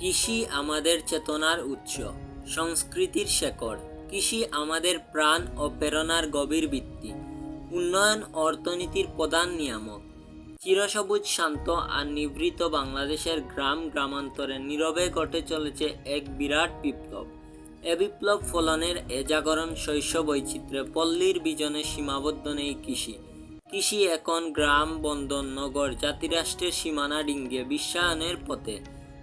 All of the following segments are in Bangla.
কৃষি আমাদের চেতনার উৎস, সংস্কৃতির শেকড়। কৃষি আমাদের প্রাণ ও প্রেরণার গভীর ভিত্তি, উন্নয়ন অর্থনীতির প্রধান নিয়ামক। চিরসবুজ, শান্ত আর নিভৃত বাংলাদেশের গ্রামান্তরে নীরবে ঘটে চলেছে এক বিরাট বিপ্লব। এ বিপ্লব ফলনের এ জাগরণ শস্য বৈচিত্র্যে, পল্লীর বিজনে সীমাবদ্ধ নেই কৃষি। কৃষি এখন গ্রাম, বন্দর, নগর, জাতিরাষ্ট্রের সীমানা ডিঙ্গিয়ে বিশ্বায়নের পথে।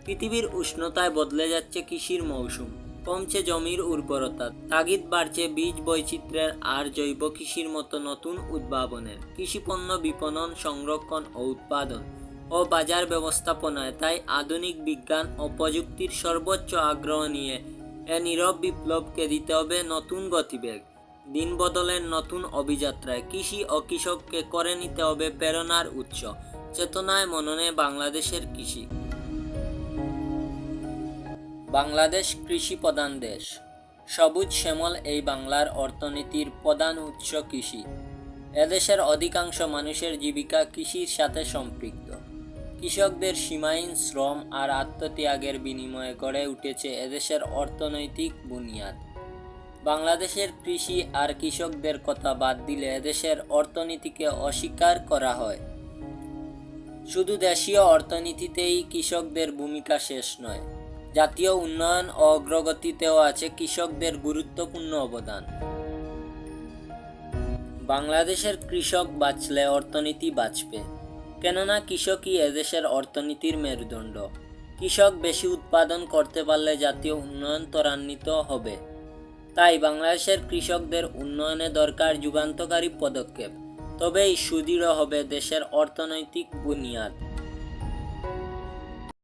পৃথিবীর উষ্ণতায় বদলে যাচ্ছে কৃষির মৌসুম, কমছে জমির উর্বরতা, তাগিদ বাড়ছে বীজ বৈচিত্র্যের আর জৈব কৃষির মতো নতুন উদ্ভাবনের। কৃষিপণ্য বিপণন, সংরক্ষণ ও উৎপাদন ও বাজার ব্যবস্থাপনায় তাই আধুনিক বিজ্ঞান ও প্রযুক্তির সর্বোচ্চ আগ্রহ নিয়ে এ নীরব বিপ্লবকে দিতে হবে নতুন গতিবেগ। দিন বদলের নতুন অভিযাত্রায় কৃষি ও কৃষককে করে নিতে হবে প্রেরণার উৎস। চেতনায় মননে বাংলাদেশের কৃষি। বাংলাদেশ কৃষি প্রধান দেশ। সবুজ শ্যামল এই বাংলার অর্থনীতির প্রধান উৎস কৃষি। এদেশের অধিকাংশ মানুষের জীবিকা কৃষির সাথে সম্পৃক্ত। কৃষকদের সীমাহীন শ্রম আর আত্মত্যাগের বিনিময়ে গড়ে উঠেছে এদেশের অর্থনৈতিক বুনিয়াদ। বাংলাদেশের কৃষি আর কৃষকদের কথা বাদ দিলে এদেশের অর্থনীতিকে অস্বীকার করা হয়। শুধু দেশীয় অর্থনীতিতেই কৃষকদের ভূমিকা শেষ নয়, জাতীয় উন্নয়ন ও অগ্রগতিতেও আছে কৃষকদের গুরুত্বপূর্ণ অবদান। বাংলাদেশের কৃষক বাঁচলে অর্থনীতি বাঁচবে, কেননা কৃষকই এদেশের অর্থনীতির মেরুদণ্ড। কৃষক বেশি উৎপাদন করতে পারলে জাতীয় উন্নয়ন ত্বরান্বিত হবে। তাই বাংলাদেশের কৃষকদের উন্নয়নে দরকার যুগান্তকারী পদক্ষেপ, তবেই সুদৃঢ় হবে দেশের অর্থনৈতিক বুনিয়াদ।